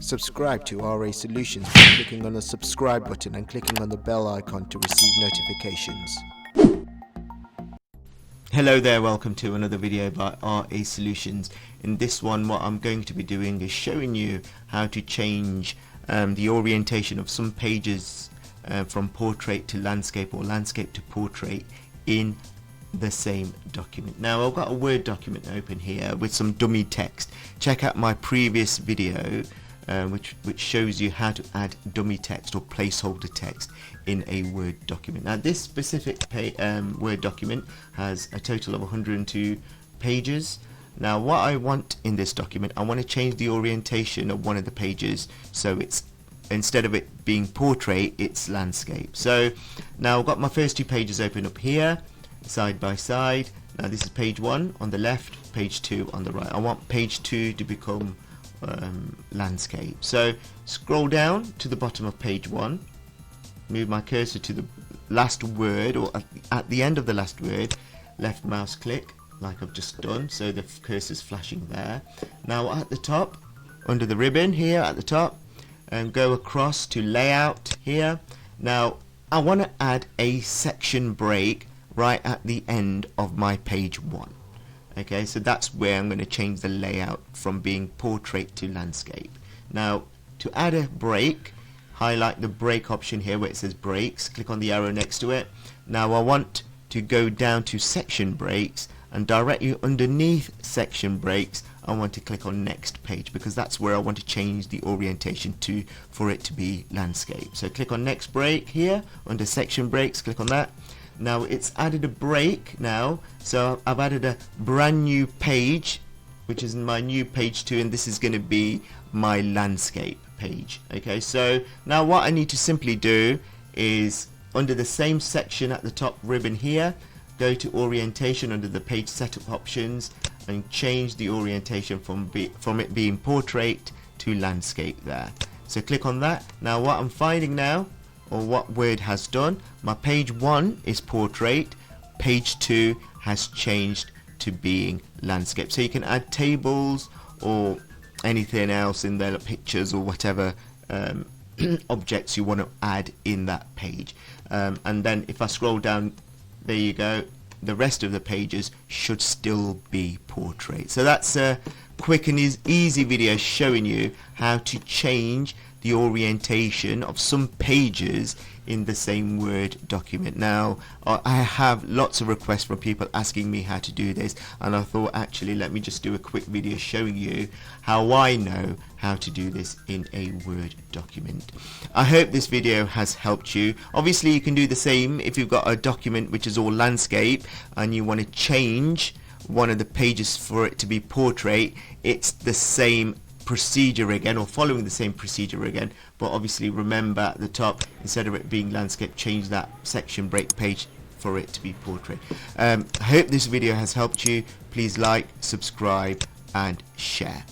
Subscribe to RA Solutions by clicking on the subscribe button and clicking on the bell icon to receive notifications. Hello there, welcome to another video by RA Solutions. In this one, what I'm going to be doing is showing you how to change the orientation of some pages from portrait to landscape or landscape to portrait in the same document. Now I've got a Word document open here with some dummy text. Check out my previous video which shows you how to add dummy text or placeholder text in a Word document. Now this specific Word document has a total of 102 pages. Now what I want in this document, I want to change the orientation of one of the pages so it's, instead of it being portrait, it's landscape. So now I've got my first two pages open up here side by side. Now this is page 1 on the left, page 2 on the right. I want page 2 to become landscape. So scroll down to the bottom of page 1, move my cursor to the last word or at the end of the last word, left mouse click like I've just done, so the cursor's flashing there. Now at the top, under the ribbon here at the top, and go across to layout here. Now I want to add a section break right at the end of my page 1. Okay, so that's where I'm going to change the layout from being portrait to landscape. Now to add a break, highlight the break option here where it says breaks, click on the arrow next to it. Now I want to go down to section breaks, and directly underneath section breaks I want to click on next page, because that's where I want to change the orientation to for it to be landscape. So click on next break here under section breaks, click on that. Now it's added a break now, so I've added a brand new page which is my new page 2, and this is going to be my landscape page. Okay, so now what I need to simply do is under the same section at the top ribbon here, go to orientation under the page setup options and change the orientation from it being portrait to landscape there. So click on that. Now what I'm finding now, or what Word has done, my page 1 is portrait, page 2 has changed to being landscape. So you can add tables or anything else in there, like pictures or whatever objects you want to add in that page. And then if I scroll down, there you go, the rest of the pages should still be portrait. So that's a quick and easy video showing you how to change the orientation of some pages in the same Word document. Now I have lots of requests from people asking me how to do this, and I thought actually let me just do a quick video showing you how I know how to do this in a Word document. I hope this video has helped you. Obviously you can do the same if you've got a document which is all landscape and you want to change one of the pages for it to be portrait. It's the same procedure again, or following the same procedure again, but obviously remember at the top, instead of it being landscape, change that section break page for it to be portrait. I hope this video has helped you. Please like, subscribe and share.